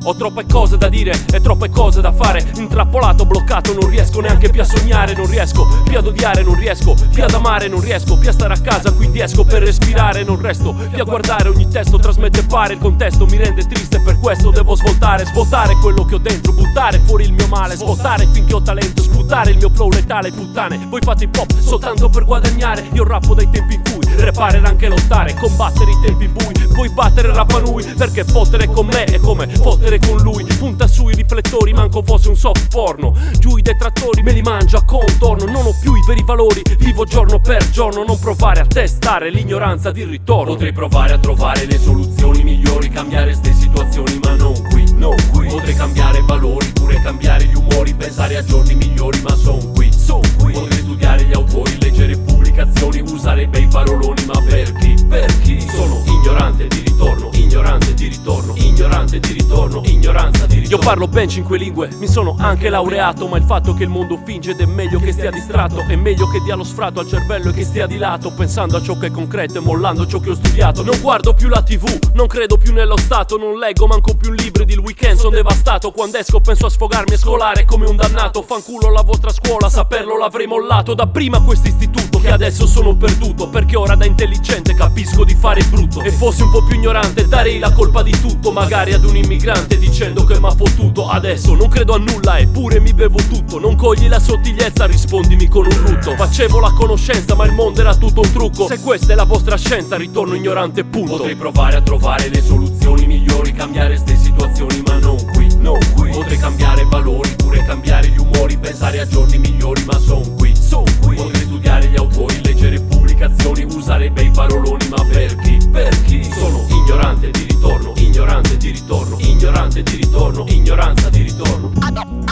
Ho troppe cose da dire e troppe cose da fare. Intrappolato, bloccato, non riesco neanche più a sognare. Non riesco più ad odiare, non riesco più ad amare. Non riesco più a stare a casa, quindi esco per respirare. Non resto più a guardare, ogni testo trasmette pare. Il contesto mi rende triste, per questo devo svoltare. Svuotare quello che ho dentro, buttare fuori il mio male. Svuotare finché ho talento, sputare il mio flow letale. Puttane, voi fate hip hop soltanto per guadagnare. Io rappo dai tempi in cui repare era anche lottare. Combattere i tempi bui, poi battere Rapanui. Perché fottere con me è come fottere con lui. Punta sui riflettori, manco fosse un soft porno. Giù i detrattori, me li mangia a contorno. Non ho più i veri valori, vivo giorno per giorno. Non provare a testare l'ignoranza di ritorno. Potrei provare a trovare le soluzioni migliori, cambiare ste situazioni ma non qui, non qui. Potrei cambiare valori, pure cambiare gli umori, pensare a giorni migliori ma son qui, son qui. Potrei studiare gli autori, leggere pubblicazioni, usare bei paroloni ma per chi? Per chi? Sono ignorante di ritorno, ignorante di ritorno, ignorante di ritorno, ignoranza di ritorno. Io parlo ben 5 lingue, mi sono anche laureato. Ma il fatto che il mondo finge ed è meglio che stia distratto. È meglio che dia lo sfratto al cervello e che stia di lato, pensando a ciò che è concreto e mollando ciò che ho studiato. Non guardo più la TV, non credo più nello Stato. Non leggo manco più libri del weekend, son devastato. Quando esco penso a sfogarmi e scolare come un dannato. Fanculo la vostra scuola, saperlo l'avrei mollato da prima questo istituto, che adesso sono perduto. Perché ora da intelligente capisco di fare brutto. E fossi un po' più ignorante darei la colpa di tutto, magari ad un immigrante, dicendo che m'ha fottuto. Adesso non credo a nulla eppure mi bevo tutto. Non cogli la sottigliezza, rispondimi con un rutto. Facevo la conoscenza ma il mondo era tutto un trucco. Se questa è la vostra scienza ritorno ignorante, punto. Potrei provare a trovare le soluzioni migliori, cambiare ste situazioni ma non qui, non qui. Potrei cambiare valori, pure cambiare gli umori, pensare a giorni migliori ma son qui, son qui. Potrei studiare gli autori, leggere pubblicazioni, usare bei paroloni ma per chi? Per chi? Sono ignorante di ritorno, ignorante di ritorno, ignorante di ritorno, ignoranza di ritorno. I don't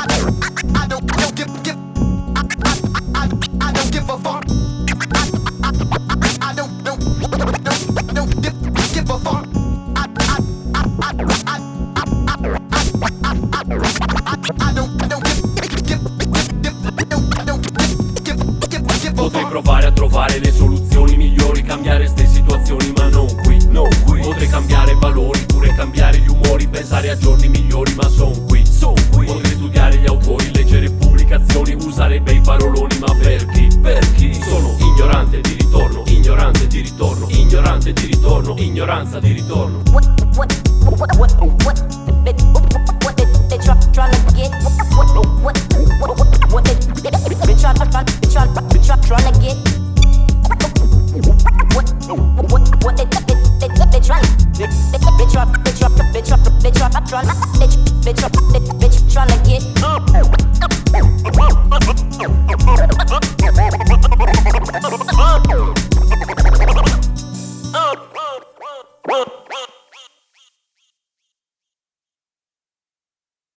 give a fuck. I don't give a fuck. Potrei provare a trovare le soluzioni migliori, cambiare ste situazioni ma non qui, non qui. Potrei cambiare valori, pure cambiare gli umori, pensare a giorni migliori ma son qui, son qui. Potrei studiare gli autori, leggere pubblicazioni, usare bei paroloni ma per chi? Per chi? Sono ignorante di ritorno, ignorante di ritorno, ignorante di ritorno, ignoranza di ritorno. They tryna get